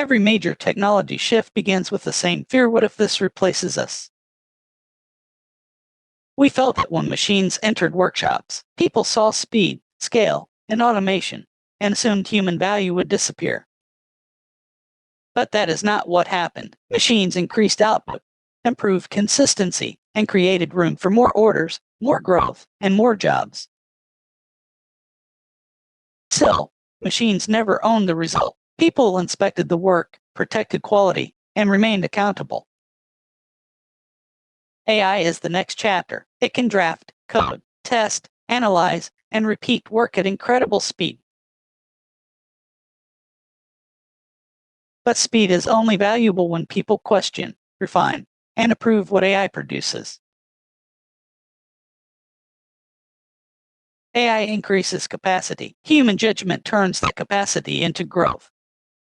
Every major technology shift begins with the same fear: what if this replaces us? We felt it when machines entered workshops. People saw speed, scale, and automation, and assumed human value would disappear. But that is not what happened. Machines increased output, improved consistency, and created room for more orders, more growth, and more jobs. Still, machines never owned the result. People inspected the work, protected quality, and remained accountable. AI is the next chapter. It can draft, code, test, analyze, and repeat work at incredible speed. But speed is only valuable when people question, refine, and approve what AI produces. AI increases capacity. Human judgment turns that capacity into growth.